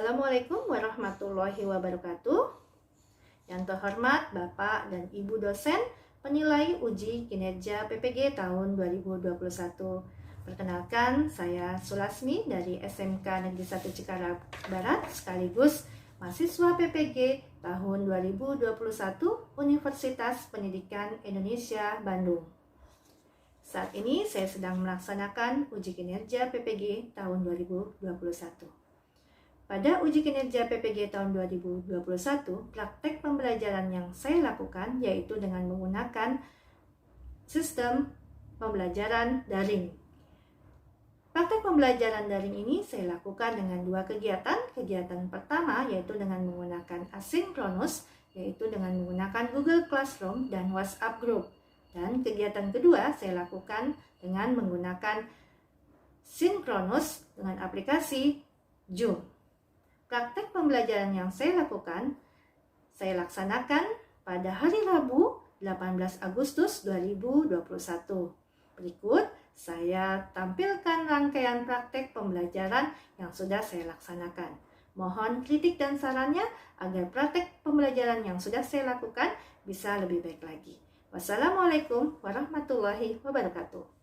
Assalamualaikum warahmatullahi wabarakatuh. Yang terhormat Bapak dan Ibu dosen penilai uji kinerja PPG tahun 2021. Perkenalkan, saya Sulasmi dari SMK Negeri 1 Cikarang Barat sekaligus mahasiswa PPG tahun 2021 Universitas Pendidikan Indonesia Bandung. Saat ini saya sedang melaksanakan uji kinerja PPG tahun 2021. Pada uji kinerja PPG tahun 2021, praktek pembelajaran yang saya lakukan yaitu dengan menggunakan sistem pembelajaran daring. Praktek pembelajaran daring ini saya lakukan dengan dua kegiatan. Kegiatan pertama yaitu dengan menggunakan asinkronus, yaitu dengan menggunakan Google Classroom dan WhatsApp Group. Dan kegiatan kedua saya lakukan dengan menggunakan sinkronus dengan aplikasi Zoom. Praktek pembelajaran yang saya lakukan, saya laksanakan pada hari Rabu 18 Agustus 2021. Berikut saya tampilkan rangkaian praktek pembelajaran yang sudah saya laksanakan. Mohon kritik dan sarannya agar praktek pembelajaran yang sudah saya lakukan bisa lebih baik lagi. Wassalamualaikum warahmatullahi wabarakatuh.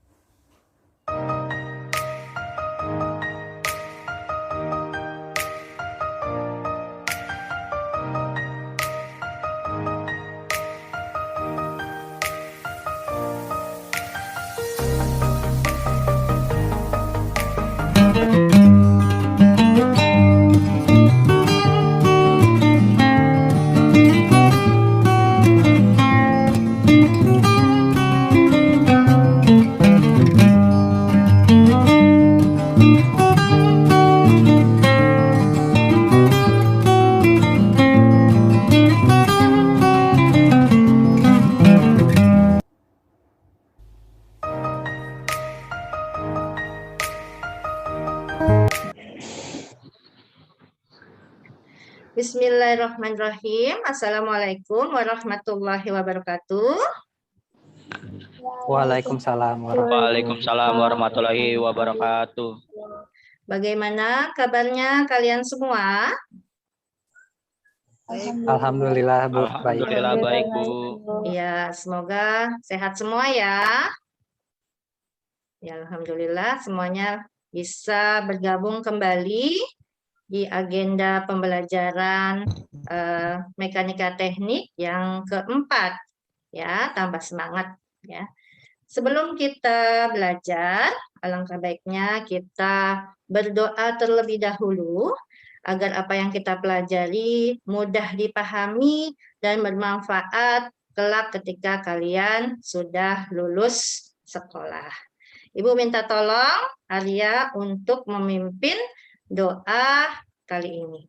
Bismillahirrahmanirrahim. Assalamualaikum warahmatullahi wabarakatuh. Waalaikumsalam warahmatullahi wabarakatuh. Bagaimana kabarnya kalian semua? Alhamdulillah, Bu. Alhamdulillah baik, Bu. Ya, semoga sehat semua ya. Ya, alhamdulillah semuanya bisa bergabung kembali di agenda pembelajaran mekanika teknik yang keempat. Ya, tambah semangat ya. Sebelum kita belajar, alangkah baiknya kita berdoa terlebih dahulu agar apa yang kita pelajari mudah dipahami dan bermanfaat kelak ketika kalian sudah lulus sekolah. Ibu minta tolong Arya untuk memimpin doa kali ini.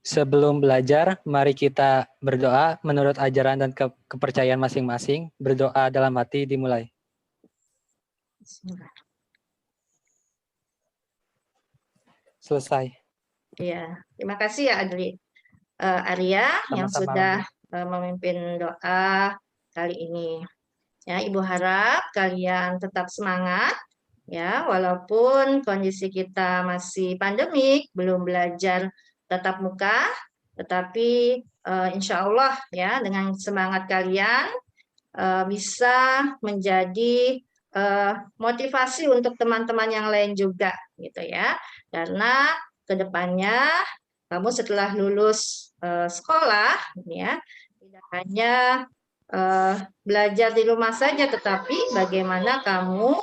Sebelum belajar, mari kita berdoa menurut ajaran dan kepercayaan masing-masing. Berdoa dalam hati dimulai. Bismillah. Selesai. Ya, terima kasih ya Arya yang Sama-sama, sudah memimpin doa kali ini. Ya, Ibu harap kalian tetap semangat. Ya, walaupun kondisi kita masih pandemik, belum belajar tatap muka, tetapi insya Allah ya dengan semangat kalian bisa menjadi motivasi untuk teman-teman yang lain juga, gitu ya. Karena kedepannya kamu setelah lulus sekolah, ya, tidak hanya belajar di rumah saja, tetapi bagaimana kamu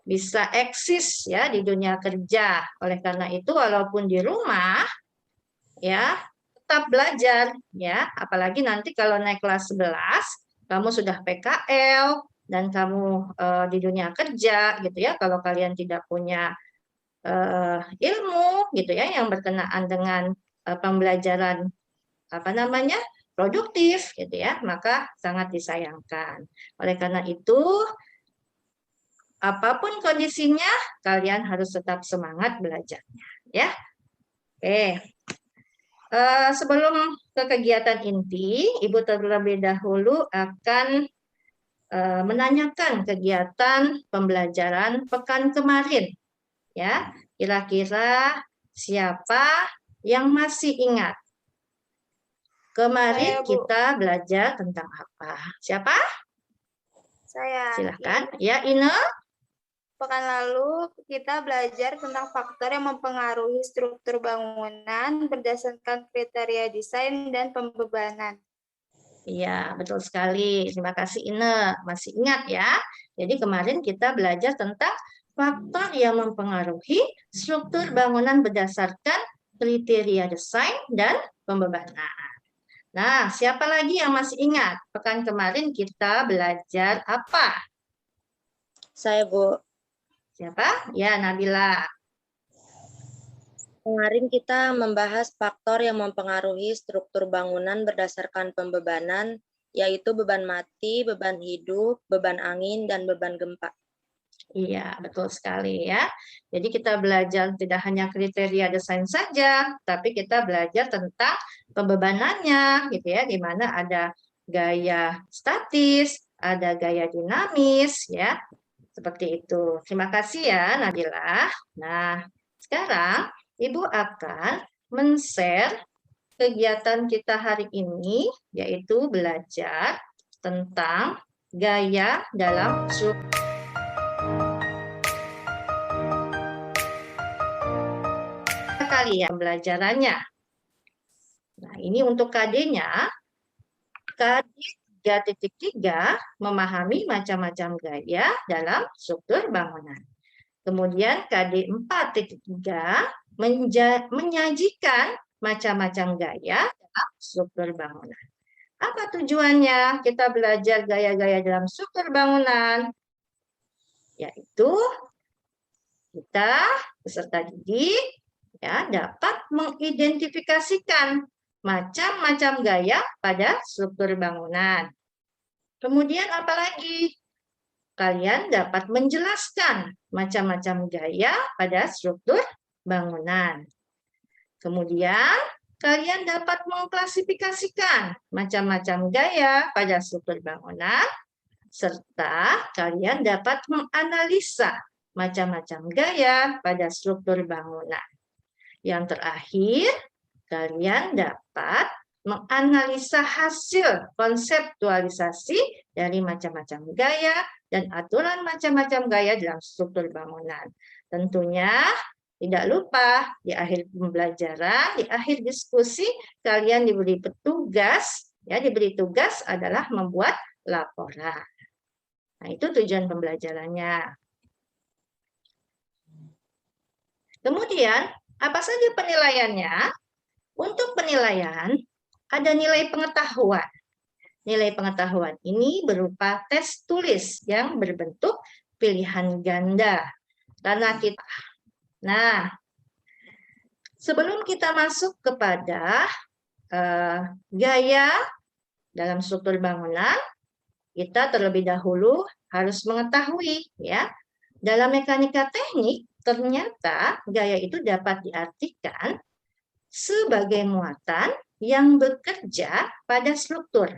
bisa eksis ya di dunia kerja. Oleh karena itu walaupun di rumah ya tetap belajar ya, apalagi nanti kalau naik kelas 11 kamu sudah PKL dan kamu di dunia kerja gitu ya, kalau kalian tidak punya ilmu gitu ya yang berkenaan dengan pembelajaran produktif gitu ya, maka sangat disayangkan. Oleh karena itu apapun kondisinya, kalian harus tetap semangat belajarnya, ya. Oke. Sebelum ke kegiatan inti, Ibu terlebih dahulu akan menanyakan kegiatan pembelajaran pekan kemarin, ya. Kira-kira siapa yang masih ingat? Kemarin Saya, Bu. kita belajar tentang apa? Siapa? Saya. Silahkan. Ya, Ine. Pekan lalu kita belajar tentang faktor yang mempengaruhi struktur bangunan berdasarkan kriteria desain dan pembebanan. Iya, betul sekali. Terima kasih Ine. Masih ingat ya? Jadi kemarin kita belajar tentang faktor yang mempengaruhi struktur bangunan berdasarkan kriteria desain dan pembebanan. Nah, siapa lagi yang masih ingat? Pekan kemarin kita belajar apa? Saya, Bu. Siapa? Ya, Nabila. Kemarin kita membahas faktor yang mempengaruhi struktur bangunan berdasarkan pembebanan, yaitu beban mati, beban hidup, beban angin, dan beban gempa. Iya, betul sekali ya. Jadi kita belajar tidak hanya kriteria desain saja, tapi kita belajar tentang pembebanannya, gitu ya, di mana ada gaya statis, ada gaya dinamis, ya, seperti itu. Terima kasih ya, Nabila. Nah, sekarang Ibu akan men-share kegiatan kita hari ini, yaitu belajar tentang gaya dalam struktur. Kali ya pembelajarannya. Nah, ini untuk KD-nya. KD 3.3 memahami macam-macam gaya dalam struktur bangunan. Kemudian KD 4.3 menyajikan macam-macam gaya dalam struktur bangunan. Apa tujuannya kita belajar gaya-gaya dalam struktur bangunan? Yaitu kita peserta didik ya dapat mengidentifikasikan macam-macam gaya pada struktur bangunan. Kemudian apalagi? Kalian dapat menjelaskan macam-macam gaya pada struktur bangunan. Kemudian kalian dapat mengklasifikasikan macam-macam gaya pada struktur bangunan, serta kalian dapat menganalisa macam-macam gaya pada struktur bangunan. Yang terakhir, kalian dapat menganalisa hasil konseptualisasi dari macam-macam gaya dan aturan macam-macam gaya dalam struktur bangunan. Tentunya tidak lupa di akhir pembelajaran, di akhir diskusi, kalian diberi tugas adalah membuat laporan. Nah, itu tujuan pembelajarannya. Kemudian, apa saja penilaiannya? Untuk penilaian, ada nilai pengetahuan. Nilai pengetahuan ini berupa tes tulis yang berbentuk pilihan ganda. Nah, sebelum kita masuk kepada gaya dalam struktur bangunan, kita terlebih dahulu harus mengetahui ya, dalam mekanika teknik ternyata gaya itu dapat diartikan sebagai muatan yang bekerja pada struktur.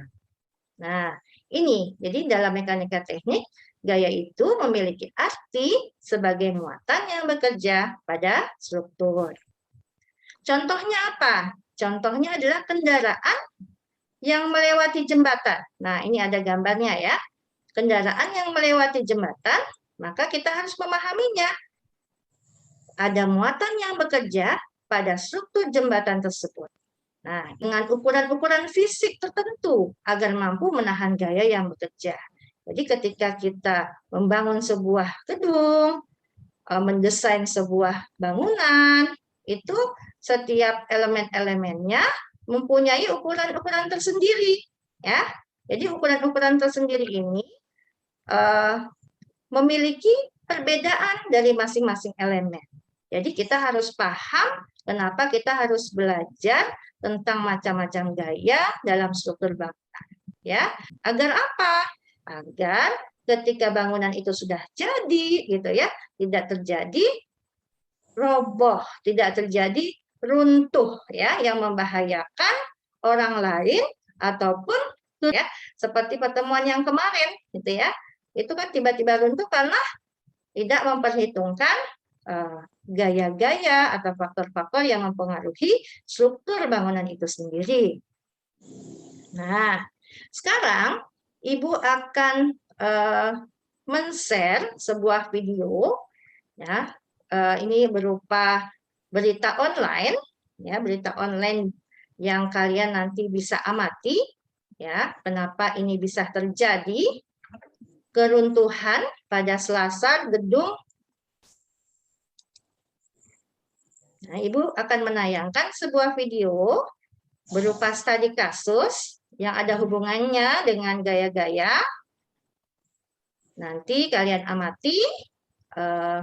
Nah, ini jadi dalam mekanika teknik gaya itu memiliki arti sebagai muatan yang bekerja pada struktur. Contohnya apa? Contohnya adalah kendaraan yang melewati jembatan. Nah, ini ada gambarnya ya. Kendaraan yang melewati jembatan, maka kita harus memahaminya. Ada muatan yang bekerja pada struktur jembatan tersebut. Nah, dengan ukuran-ukuran fisik tertentu agar mampu menahan gaya yang bekerja. Jadi ketika kita membangun sebuah gedung, mendesain sebuah bangunan, itu setiap elemen-elemennya mempunyai ukuran-ukuran tersendiri, ya. Jadi ukuran-ukuran tersendiri ini memiliki perbedaan dari masing-masing elemen. Jadi kita harus paham kenapa kita harus belajar tentang macam-macam gaya dalam struktur bangunan, ya. Agar apa? Agar ketika bangunan itu sudah jadi, gitu ya, tidak terjadi roboh, tidak terjadi runtuh, ya, yang membahayakan orang lain ataupun ya, seperti pertemuan yang kemarin, gitu ya. Itu kan tiba-tiba runtuh karena tidak memperhitungkan gaya-gaya atau faktor-faktor yang mempengaruhi struktur bangunan itu sendiri. Nah, sekarang Ibu akan men-share sebuah video, ya. Ini berupa berita online, ya, berita online yang kalian nanti bisa amati, ya. Kenapa ini bisa terjadi? Keruntuhan pada selasar gedung. Nah, Ibu akan menayangkan sebuah video berupa studi kasus yang ada hubungannya dengan gaya-gaya. Nanti kalian amati,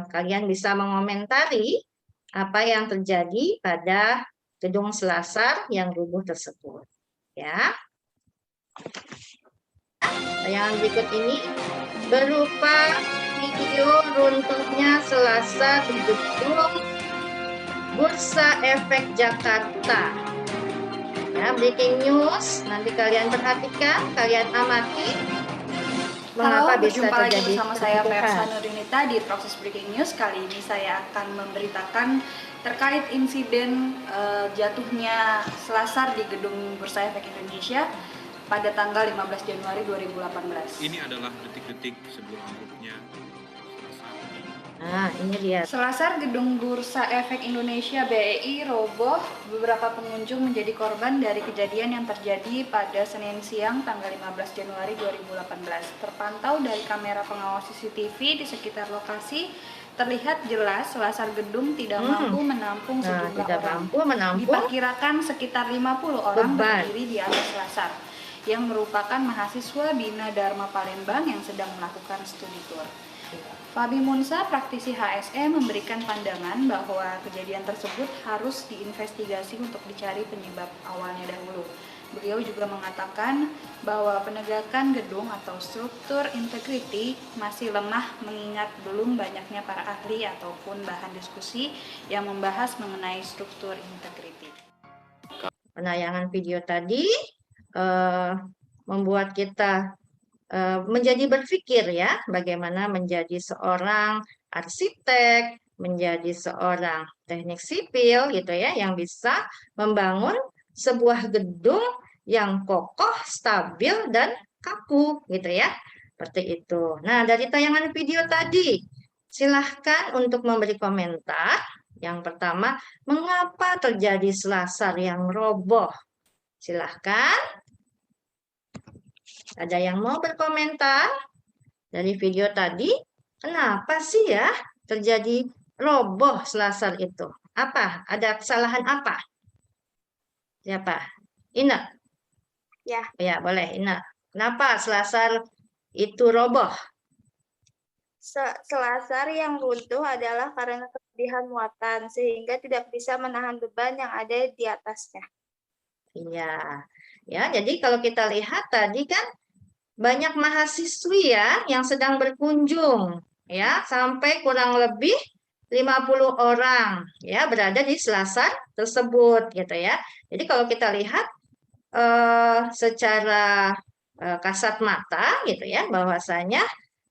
kalian bisa mengomentari apa yang terjadi pada gedung selasar yang rubuh tersebut. Ya. Tayangan berikut ini berupa video runtuhnya selasar di gedung Bursa Efek Jakarta. Ya, breaking news. Nanti kalian perhatikan, kalian amati. Mengapa Halo, bisa berjumpa lagi terjadi bersama saya keruntuhan. Versa Nurinita di Proses Breaking News. Kali ini saya akan memberitakan terkait insiden jatuhnya selasar di gedung Bursa Efek Indonesia pada tanggal 15 Januari 2018. Ini adalah detik-detik sebelum ambruknya selasar. Nah, ini dia. Selasar gedung Bursa Efek Indonesia BEI roboh. Beberapa pengunjung menjadi korban dari kejadian yang terjadi pada Senin siang tanggal 15 Januari 2018. Terpantau dari kamera pengawas CCTV di sekitar lokasi, terlihat jelas selasar gedung tidak mampu menampung Nah, sejumlah tidak orang. mampu menampung Diperkirakan sekitar 50 orang beban. berdiri di atas selasar, yang merupakan mahasiswa Bina Dharma Palembang yang sedang melakukan studi tour. Fabi Munsa, praktisi HSE, memberikan pandangan bahwa kejadian tersebut harus diinvestigasi untuk dicari penyebab awalnya dahulu. Beliau juga mengatakan bahwa penegakan gedung atau struktur integriti masih lemah mengingat belum banyaknya para ahli ataupun bahan diskusi yang membahas mengenai struktur integriti. Penayangan video tadi membuat kita menjadi berpikir, ya, bagaimana menjadi seorang arsitek, menjadi seorang teknik sipil gitu ya, yang bisa membangun sebuah gedung yang kokoh, stabil dan kaku gitu ya. Seperti itu. Nah, dari tayangan video tadi, silahkan untuk memberi komentar. Yang pertama, mengapa terjadi selasar yang roboh? Silahkan. Ada yang mau berkomentar dari video tadi? Kenapa sih ya terjadi roboh selasar itu? Apa? Ada kesalahan apa? Siapa? Ina? Ya. Ya, boleh Ina. Kenapa selasar itu roboh? Selasar yang runtuh adalah karena kelebihan muatan sehingga tidak bisa menahan beban yang ada di atasnya. Iya. Ya, jadi kalau kita lihat tadi kan banyak mahasiswi ya yang sedang berkunjung, ya, sampai kurang lebih 50 orang ya berada di selasar tersebut gitu ya. Jadi kalau kita lihat secara kasat mata gitu ya, bahwasanya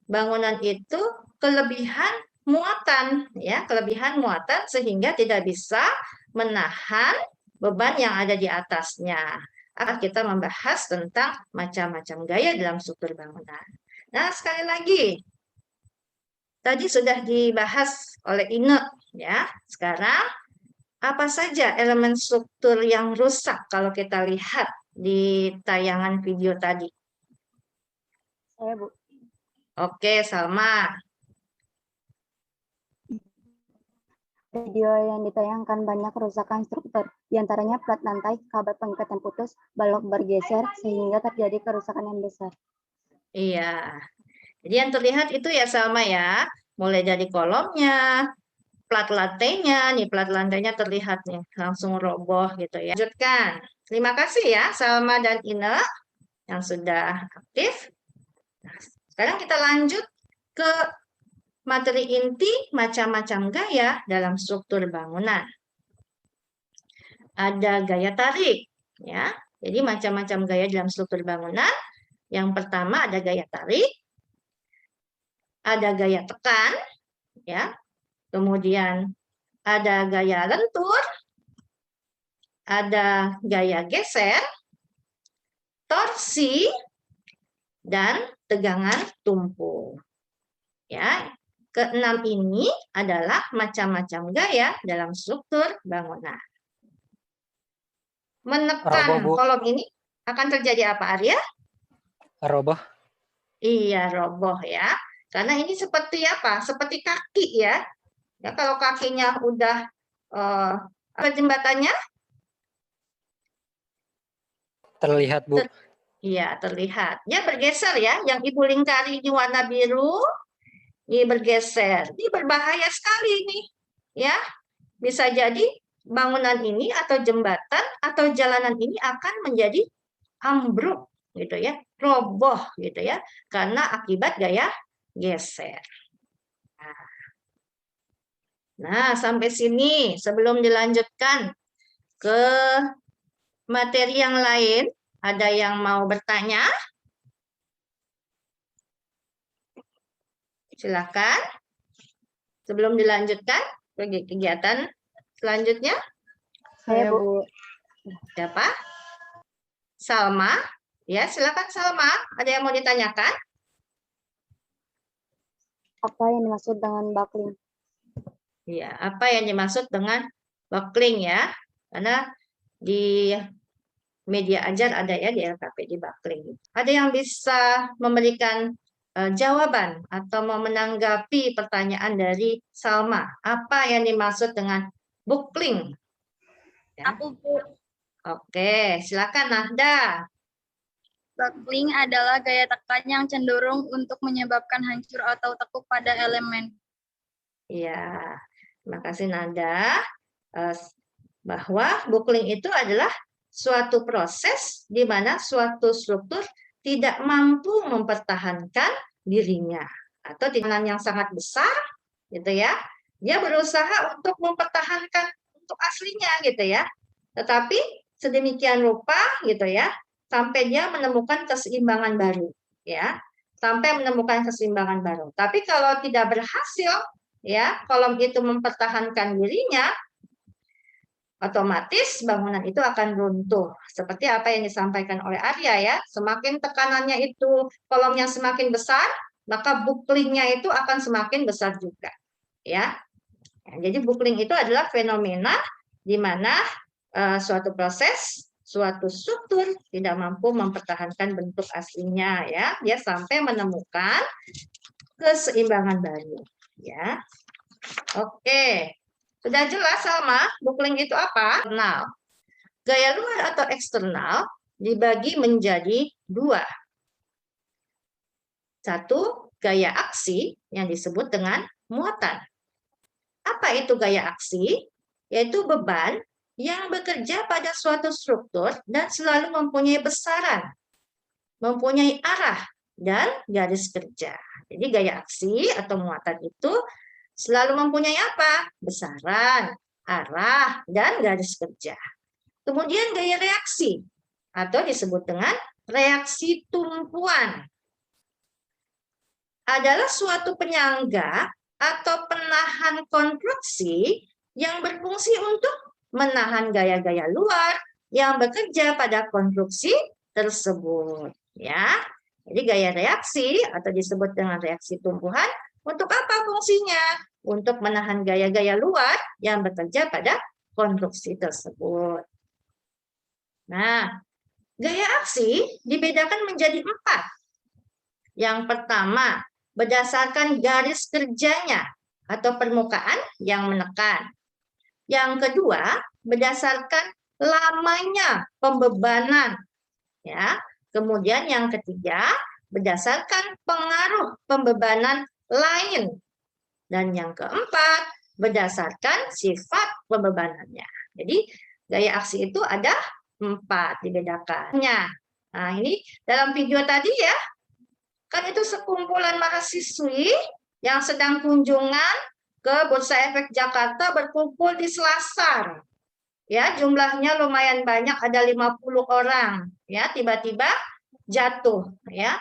bangunan itu kelebihan muatan ya, kelebihan muatan sehingga tidak bisa menahan beban yang ada di atasnya. Kita membahas tentang macam-macam gaya dalam struktur bangunan. Nah, sekali lagi, tadi sudah dibahas oleh Ine, ya. Sekarang, apa saja elemen struktur yang rusak kalau kita lihat di tayangan video tadi? Saya, Bu. Oke, Salma. Video yang ditayangkan banyak kerusakan struktur, diantaranya plat lantai, kabel pengikat yang putus, balok bergeser, sehingga terjadi kerusakan yang besar. Iya. Jadi yang terlihat itu ya Salma ya, mulai dari kolomnya, plat lantainya, nih plat lantainya terlihat nih, langsung roboh gitu ya. Lanjutkan. Terima kasih ya Salma dan Ine yang sudah aktif. Nah, sekarang kita lanjut ke materi inti macam-macam gaya dalam struktur bangunan. Ada gaya tarik, ya. Jadi macam-macam gaya dalam struktur bangunan. Yang pertama ada gaya tarik, ada gaya tekan, ya. kemudian ada gaya lentur, ada gaya geser, torsi, dan tegangan tumpu. Ya, keenam ini adalah macam-macam gaya dalam struktur bangunan. Menekan Roboh, Bu. kolom ini akan terjadi apa, Arya? Roboh. Iya, roboh ya. Karena ini seperti apa? Seperti kaki ya. Ya, kalau kakinya udah apa jembatannya? Terlihat, Bu. Iya, terlihat. Dia bergeser ya. Yang Ibu lingkari di warna biru, ini bergeser. Ini berbahaya sekali ini. Ya, bisa jadi bangunan ini atau jembatan atau jalanan ini akan menjadi ambruk gitu ya, roboh gitu ya, karena akibat gaya geser. Nah, sampai sini sebelum dilanjutkan ke materi yang lain, ada yang mau bertanya? Silakan. Sebelum dilanjutkan ke kegiatan selanjutnya. Saya, Bu. Siapa? Salma. Ya, silakan Salma. Ada yang mau ditanyakan? Apa yang dimaksud dengan buckling? Ya, apa yang dimaksud dengan buckling ya? Karena di media ajar ada ya di LKP di buckling. Ada yang bisa memberikan jawaban atau mau menanggapi pertanyaan dari Salma? Apa yang dimaksud dengan buckling? Ya. Aku, Bu. Oke, silakan Nahda. Buckling adalah gaya tekan yang cenderung untuk menyebabkan hancur atau tekuk pada elemen. Ya, terima kasih Nahda. Bahwa buckling itu adalah suatu proses di mana suatu struktur tidak mampu mempertahankan dirinya atau tekanan yang sangat besar gitu ya. Dia berusaha untuk mempertahankan untuk aslinya gitu ya. Tetapi sedemikian rupa gitu ya, sampai dia menemukan keseimbangan baru ya. Sampai menemukan keseimbangan baru. Tapi kalau tidak berhasil ya, kolom itu mempertahankan dirinya, otomatis bangunan itu akan runtuh. Seperti apa yang disampaikan oleh Arya ya, semakin tekanannya itu kolomnya semakin besar, maka bucklingnya itu akan semakin besar juga. Ya, jadi buckling itu adalah fenomena di mana suatu proses, suatu struktur tidak mampu mempertahankan bentuk aslinya ya, dia sampai menemukan keseimbangan baru. Ya, oke. Sudah jelas Salma, buckling itu apa? Eksternal. Gaya luar atau eksternal dibagi menjadi dua. Satu, gaya aksi yang disebut dengan muatan. Apa itu gaya aksi? Yaitu beban yang bekerja pada suatu struktur dan selalu mempunyai besaran, mempunyai arah, dan garis kerja. Jadi gaya aksi atau muatan itu selalu mempunyai apa? Besaran, arah, dan garis kerja. Kemudian gaya reaksi atau disebut dengan reaksi tumpuan adalah suatu penyangga atau penahan konstruksi yang berfungsi untuk menahan gaya-gaya luar yang bekerja pada konstruksi tersebut. Ya, jadi gaya reaksi atau disebut dengan reaksi tumpuan untuk apa fungsinya? Untuk menahan gaya-gaya luar yang bekerja pada konstruksi tersebut. Nah, gaya aksi dibedakan menjadi 4. Yang pertama, berdasarkan garis kerjanya atau permukaan yang menekan. Yang kedua, berdasarkan lamanya pembebanan. Ya. Kemudian yang ketiga, berdasarkan pengaruh pembebanan lain. Dan yang keempat, berdasarkan sifat pembebanannya. Jadi, gaya aksi itu ada 4 dibedakannya. Nah, ini dalam video tadi ya, kan itu sekumpulan mahasiswi yang sedang kunjungan ke Bursa Efek Jakarta berkumpul di Selasar. Ya, jumlahnya lumayan banyak, ada 50 orang. Ya, tiba-tiba jatuh ya.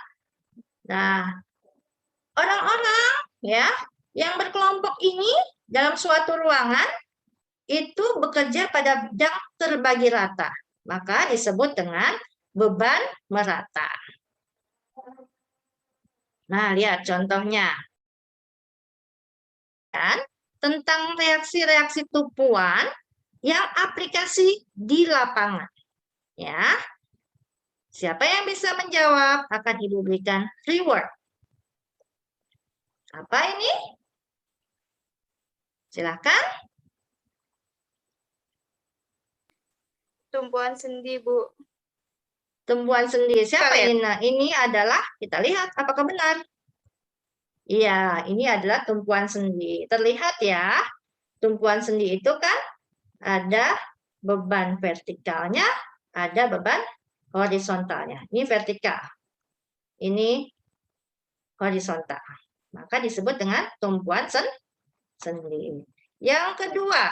Nah, orang-orang ya yang berkelompok ini dalam suatu ruangan itu bekerja pada bidang terbagi rata, maka disebut dengan beban merata. Nah, lihat contohnya. Dan tentang reaksi-reaksi tumpuan yang aplikasi di lapangan. Ya. Siapa yang bisa menjawab akan Ibu berikan reward. Apa ini? Silakan. Tumpuan sendi, Bu. Tumpuan sendi. Siapa ya? Ini adalah, kita lihat apakah benar. Iya, ini adalah tumpuan sendi. Terlihat ya, tumpuan sendi itu kan ada beban vertikalnya, ada beban horizontalnya. Ini vertikal, ini horizontal. Maka disebut dengan tumpuan sendi. Yang kedua,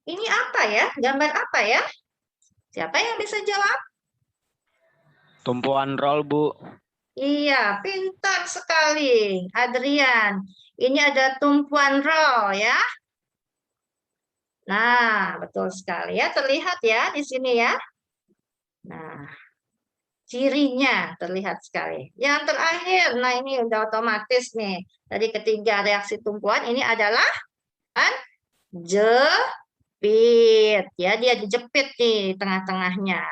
ini apa ya? Gambar apa ya? Siapa yang bisa jawab? Tumpuan roll, Bu. Iya, pintar sekali, Adrian. Ini ada tumpuan roll ya. Nah, betul sekali ya. Terlihat ya di sini ya. Nah, cirinya terlihat sekali. Yang terakhir, nah ini udah otomatis nih. Tadi ketiga reaksi tumpuan ini adalah kan jepit. Ya, dia dijepit di tengah-tengahnya.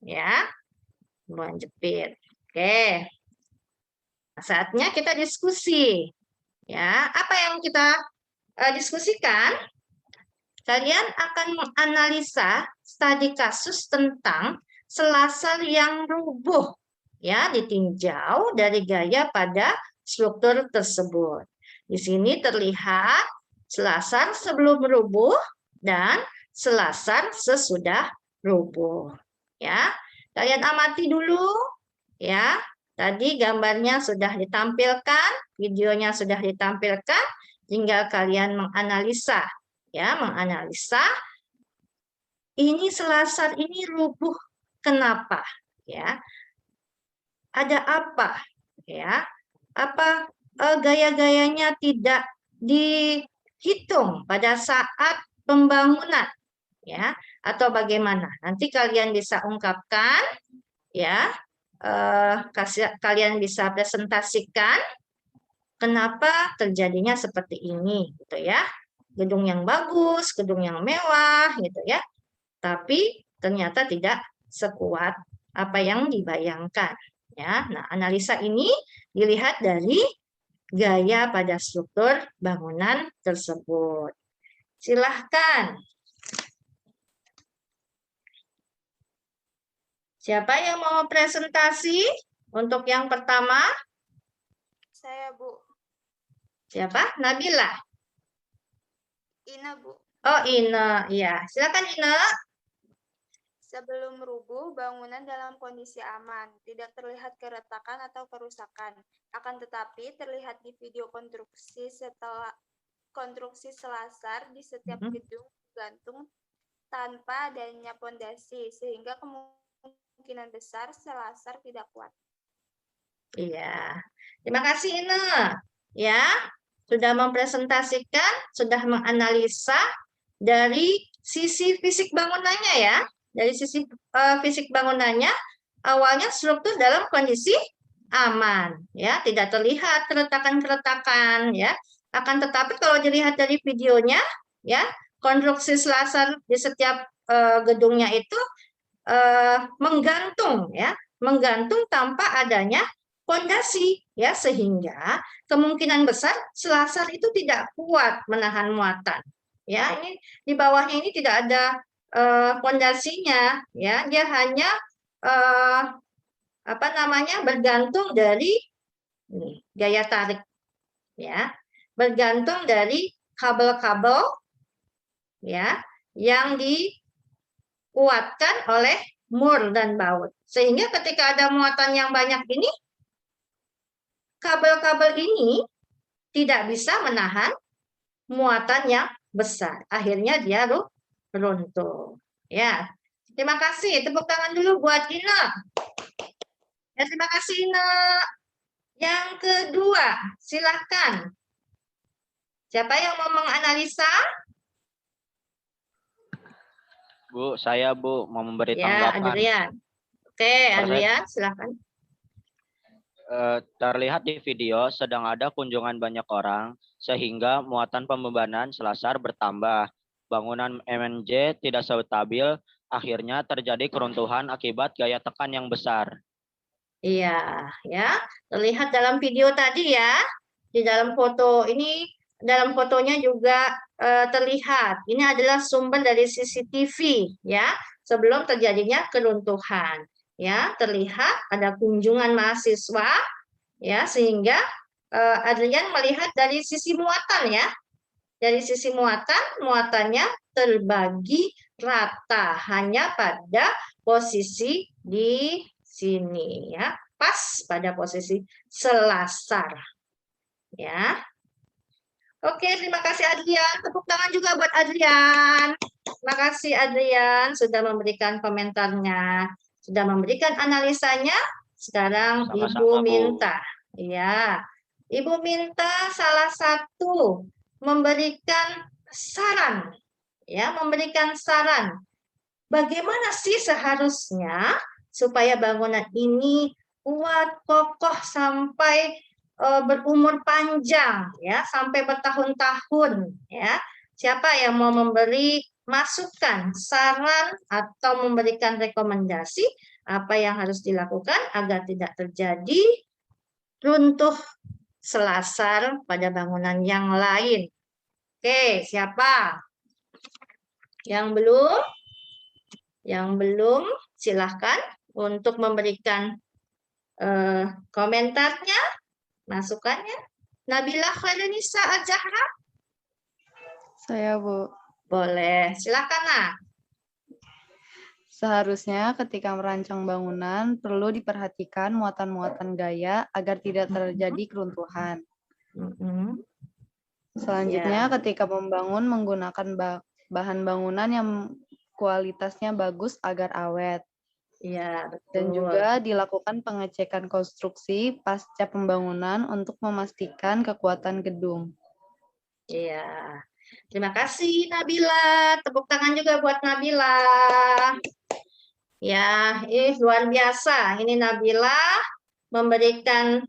Ya, tumpuan jepit. Oke. Saatnya kita diskusi. Ya, apa yang kita diskusikan? Kalian akan menganalisa studi kasus tentang selasar yang rubuh, ya, ditinjau dari gaya pada struktur tersebut. Di sini terlihat selasar sebelum rubuh dan selasar sesudah rubuh. Ya, kalian amati dulu, ya. Tadi gambarnya sudah ditampilkan, videonya sudah ditampilkan, tinggal kalian menganalisa, ya, menganalisa ini selasar ini rubuh kenapa, ya? Ada apa, ya? Apa gaya-gayanya tidak dihitung pada saat pembangunan, ya? Atau bagaimana? Nanti kalian bisa ungkapkan, ya. Kalian bisa presentasikan kenapa terjadinya seperti ini, gitu ya. Gedung yang bagus, gedung yang mewah, gitu ya. Tapi ternyata tidak sekuat apa yang dibayangkan. Ya, nah analisa ini dilihat dari gaya pada struktur bangunan tersebut. Silahkan. Siapa yang mau presentasi untuk yang pertama? Saya, Bu. Siapa? Nabila. Ina, Bu. Oh, Ina. Ya, silakan Ina. Sebelum rubuh, bangunan dalam kondisi aman, tidak terlihat keretakan atau kerusakan. Akan tetapi terlihat di video konstruksi setelah konstruksi selasar di setiap gedung gantung tanpa adanya pondasi, sehingga kemungkinan besar selasar tidak kuat. Iya, terima kasih Ina. Ya, sudah mempresentasikan, sudah menganalisa dari sisi fisik bangunannya ya. Dari sisi fisik bangunannya, awalnya struktur dalam kondisi aman, ya, tidak terlihat keretakan-keretakan, ya. Akan tetapi kalau dilihat dari videonya, ya, konstruksi selasar di setiap gedungnya itu menggantung, ya, menggantung tanpa adanya pondasi, ya, sehingga kemungkinan besar selasar itu tidak kuat menahan muatan. Ya, ini di bawahnya ini tidak ada pondasinya, ya, dia hanya bergantung dari ini, gaya tarik, ya, bergantung dari kabel-kabel, ya, yang dikuatkan oleh mur dan baut, sehingga ketika ada muatan yang banyak ini, kabel-kabel ini tidak bisa menahan muatan yang besar, akhirnya dia runtuh. Ya, terima kasih. Tepuk tangan dulu buat Ina. Ya, terima kasih Ina. Yang kedua, silahkan. Siapa yang mau menganalisa? Bu, saya Bu mau memberi Ya, tanggapan. Adrian. Oke, Adrian, silakan. Terlihat di video sedang ada kunjungan banyak orang sehingga muatan pembebanan selasar bertambah. Bangunan MNJ tidak stabil, akhirnya terjadi keruntuhan akibat gaya tekan yang besar. Iya, ya. Terlihat dalam video tadi ya. Di dalam foto ini, dalam fotonya juga terlihat. Ini adalah sumber dari CCTV ya, sebelum terjadinya keruntuhan. Ya, terlihat ada kunjungan mahasiswa ya, sehingga Adrian melihat dari sisi muatan ya. Dari sisi muatan, muatannya terbagi rata hanya pada posisi di sini ya, pas pada posisi selasar. Ya. Oke, terima kasih Adrian. Tepuk tangan juga buat Adrian. Terima kasih Adrian sudah memberikan komentarnya, sudah memberikan analisanya. Sekarang Sama-sama, Ibu Bu. minta, ya, Ibu minta salah satu memberikan saran, ya, memberikan saran. Bagaimana sih seharusnya supaya bangunan ini kuat, kokoh sampai berumur panjang ya, sampai bertahun-tahun ya. Siapa yang mau memberi masukan, saran atau memberikan rekomendasi apa yang harus dilakukan agar tidak terjadi runtuh selasar pada bangunan yang lain? Oke, siapa? Yang belum? Yang belum, silahkan untuk memberikan komentarnya, masukannya. Nabila Khairunisa Al-Zahra? Saya, Bu. Boleh, silakan Nak. Seharusnya ketika merancang bangunan perlu diperhatikan muatan-muatan gaya agar tidak terjadi keruntuhan. Selanjutnya, ketika membangun menggunakan bahan bangunan yang kualitasnya bagus agar awet. Ya, betul. Dan juga dilakukan pengecekan konstruksi pasca pembangunan untuk memastikan kekuatan gedung. Iya. Terima kasih Nabila. Tepuk tangan juga buat Nabila. Ya, luar biasa. Ini Nabila memberikan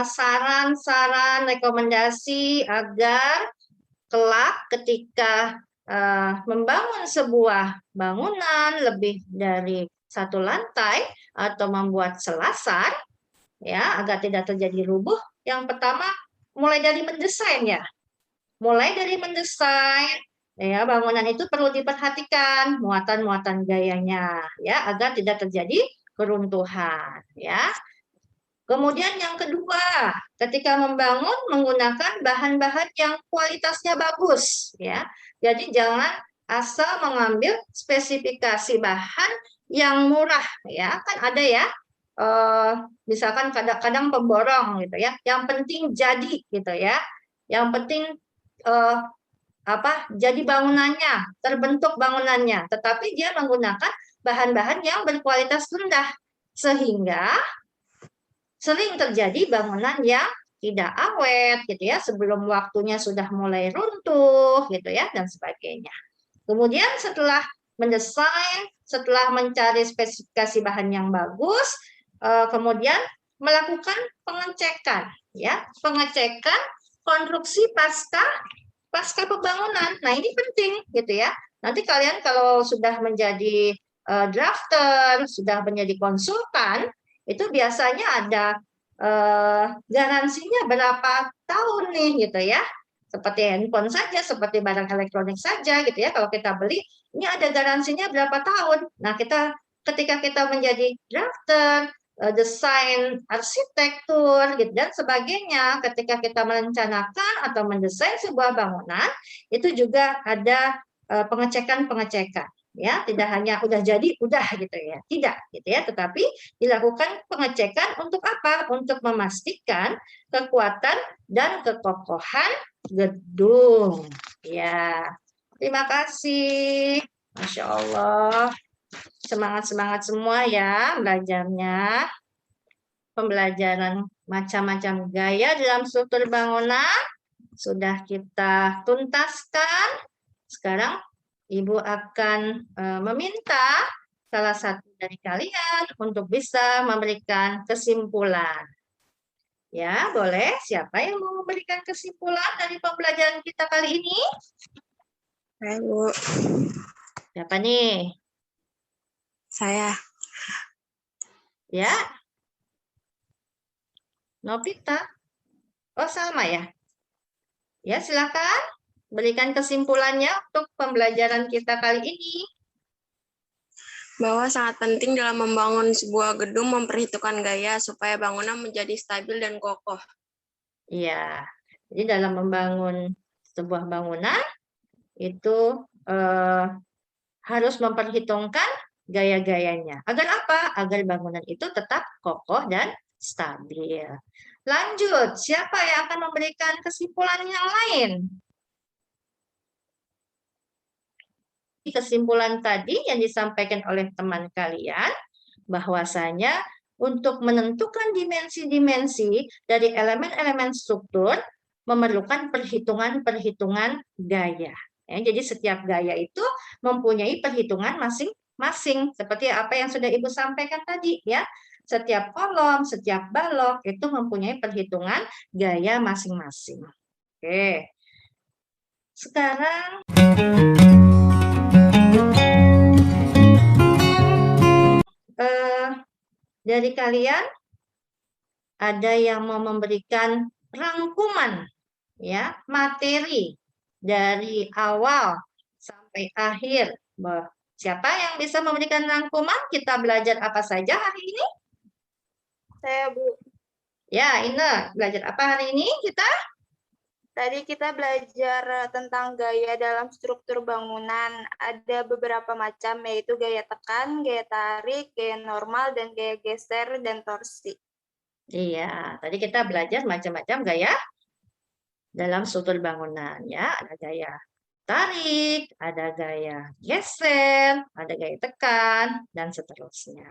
saran-saran, rekomendasi agar kelak ketika membangun sebuah bangunan lebih dari satu lantai atau membuat selasar, ya, agar tidak terjadi rubuh. Yang pertama, mulai dari mendesain ya. Mulai dari mendesain, ya, bangunan itu perlu diperhatikan muatan-muatan gayanya, ya, agar tidak terjadi keruntuhan, ya. Kemudian yang kedua, ketika membangun menggunakan bahan-bahan yang kualitasnya bagus, ya. Jadi jangan asal mengambil spesifikasi bahan yang murah, ya. Kan ada ya, misalkan kadang-kadang pemborong gitu ya. Yang penting jadi gitu ya. Yang penting jadi bangunannya, terbentuk bangunannya, tetapi dia menggunakan bahan-bahan yang berkualitas rendah sehingga sering terjadi bangunan yang tidak awet gitu ya, sebelum waktunya sudah mulai runtuh gitu ya, dan sebagainya. Kemudian setelah mendesain, setelah mencari spesifikasi bahan yang bagus, kemudian melakukan pengecekan ya, pengecekan konstruksi pasca pembangunan. Nah, ini penting gitu ya. Nanti kalian kalau sudah menjadi drafter, sudah menjadi konsultan, itu biasanya ada garansinya berapa tahun nih gitu ya. Seperti handphone saja, seperti barang elektronik saja gitu ya. Kalau kita beli, ini ada garansinya berapa tahun. Nah, ketika kita menjadi drafter, desain arsitektur gitu dan sebagainya, ketika kita merencanakan atau mendesain sebuah bangunan, itu juga ada pengecekan-pengecekan. Ya, tidak hanya udah jadi udah gitu ya, tidak gitu ya, tetapi dilakukan pengecekan untuk apa? Untuk memastikan kekuatan dan kekokohan gedung. Ya, terima kasih, Masya Allah, semangat semua ya belajarnya, pembelajaran macam-macam gaya dalam struktur bangunan. sudah kita tuntaskan. Sekarang Ibu akan meminta salah satu dari kalian untuk bisa memberikan kesimpulan. Ya, boleh. Siapa yang mau memberikan kesimpulan dari pembelajaran kita kali ini? Saya, Bu. Siapa nih? Saya. Ya. Novita. Oh, Salma ya? Ya, silakan berikan kesimpulannya untuk pembelajaran kita kali ini. Bahwa sangat penting dalam membangun sebuah gedung memperhitungkan gaya supaya bangunan menjadi stabil dan kokoh. Iya, jadi dalam membangun sebuah bangunan itu harus memperhitungkan gaya-gayanya. Agar apa? Agar bangunan itu tetap kokoh dan stabil. Lanjut, siapa yang akan memberikan kesimpulan yang lain? Kesimpulan tadi yang disampaikan oleh teman kalian, bahwasanya untuk menentukan dimensi-dimensi dari elemen-elemen struktur memerlukan perhitungan-perhitungan gaya. Ya, jadi setiap gaya itu mempunyai perhitungan masing-masing, seperti apa yang sudah Ibu sampaikan tadi ya. Setiap kolom, setiap balok itu mempunyai perhitungan gaya masing-masing. Oke. Sekarang dari kalian ada yang mau memberikan rangkuman ya materi dari awal sampai akhir. Siapa yang bisa memberikan rangkuman? Kita belajar apa saja hari ini? Saya, Bu. Ya, Ina, belajar apa hari ini kita? Tadi kita belajar tentang gaya dalam struktur bangunan. Ada beberapa macam, yaitu gaya tekan, gaya tarik, gaya normal, dan gaya geser dan torsi. Iya, tadi kita belajar macam-macam gaya dalam struktur bangunan. Ya, ada gaya tarik, ada gaya geser, ada gaya tekan, dan seterusnya.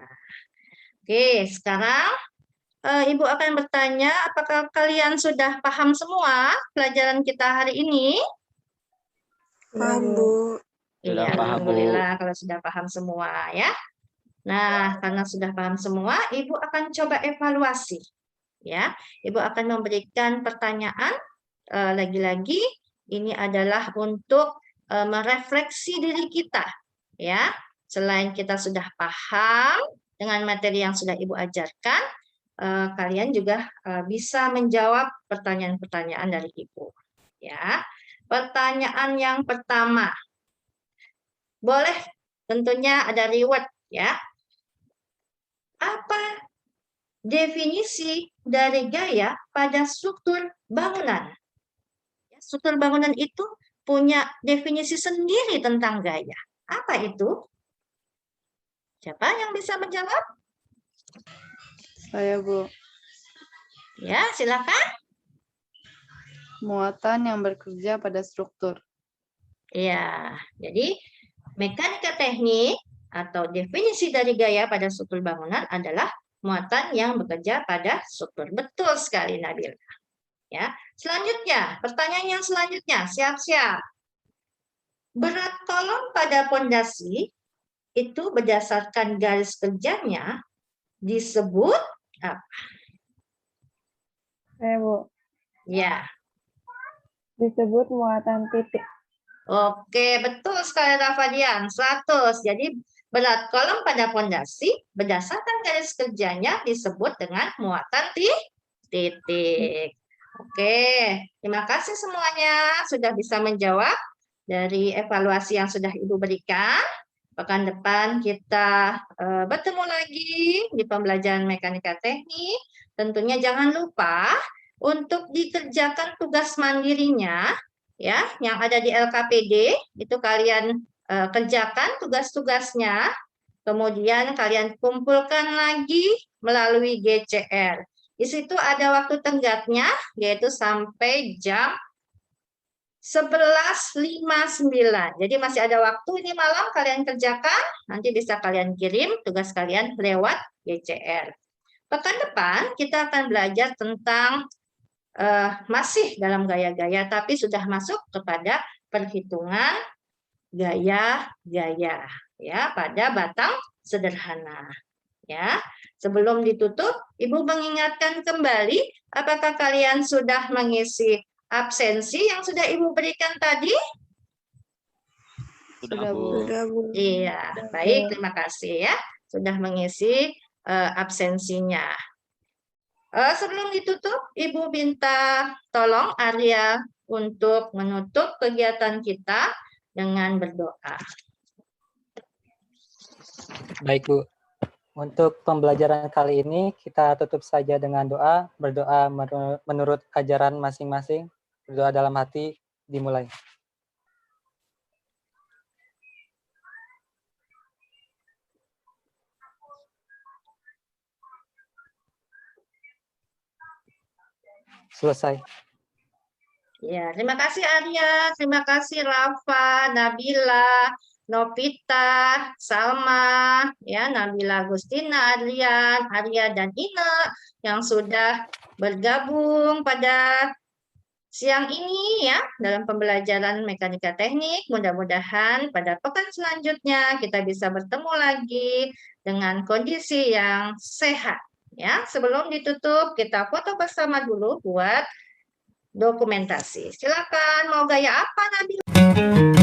Oke, sekarang Ibu akan bertanya, apakah kalian sudah paham semua pelajaran kita hari ini? Paham, Bu. Iya, Sudah paham, Bu. alhamdulillah kalau sudah paham semua ya. Nah, karena sudah paham semua, Ibu akan coba evaluasi. Ya, Ibu akan memberikan pertanyaan. Lagi-lagi, ini adalah untuk merefleksi diri kita. Ya, selain kita sudah paham dengan materi yang sudah Ibu ajarkan, kalian juga bisa menjawab pertanyaan-pertanyaan dari Ibu. Ya, pertanyaan yang pertama, boleh tentunya ada reward ya. Apa definisi dari gaya pada struktur bangunan? Struktur bangunan itu punya definisi sendiri tentang gaya. Apa itu? Siapa yang bisa menjawab? Saya, Bu. Ya, silakan. Muatan yang bekerja pada struktur. Ya, jadi mekanika teknik atau definisi dari gaya pada struktur bangunan adalah muatan yang bekerja pada struktur. Betul sekali, Nabila. Ya, selanjutnya, pertanyaan yang selanjutnya, siap-siap. Berat kolom pada pondasi itu berdasarkan garis kerjanya disebut apa? Saya, Bu. Ya. Disebut muatan titik. Oke, betul sekali Rafadian. 100. Jadi berat kolom pada pondasi berdasarkan garis kerjanya disebut dengan muatan titik. Oke, terima kasih semuanya sudah bisa menjawab dari evaluasi yang sudah Ibu berikan. Pekan depan kita bertemu lagi di pembelajaran mekanika teknik. Tentunya jangan lupa untuk dikerjakan tugas mandirinya ya, yang ada di LKPD itu kalian kerjakan tugas-tugasnya. Kemudian kalian kumpulkan lagi melalui GCR. Di situ ada waktu tenggatnya yaitu sampai jam 11.59. Jadi masih ada waktu ini malam kalian kerjakan, nanti bisa kalian kirim tugas kalian lewat GCR. Pekan depan kita akan belajar tentang masih dalam gaya-gaya, tapi sudah masuk kepada perhitungan gaya-gaya ya pada batang sederhana. Ya, sebelum ditutup, Ibu mengingatkan kembali, apakah kalian sudah mengisi absensi yang sudah Ibu berikan tadi? Sudah, Bu. Iya, baik, terima kasih ya. Sudah mengisi absensinya. Sebelum ditutup, Ibu minta tolong Arya untuk menutup kegiatan kita dengan berdoa. Baik, Bu. Untuk pembelajaran kali ini, kita tutup saja dengan doa, berdoa menurut ajaran masing-masing, berdoa dalam hati, dimulai. Selesai. Ya, terima kasih Arya, terima kasih Rafa, Nabila, Novita, Salma, ya Nabila Agustina, Adrian, Arya dan Ina yang sudah bergabung pada siang ini ya dalam pembelajaran mekanika teknik. Mudah-mudahan pada pekan selanjutnya kita bisa bertemu lagi dengan kondisi yang sehat. Ya, sebelum ditutup kita foto bersama dulu buat dokumentasi. Silakan, mau gaya apa Nabila?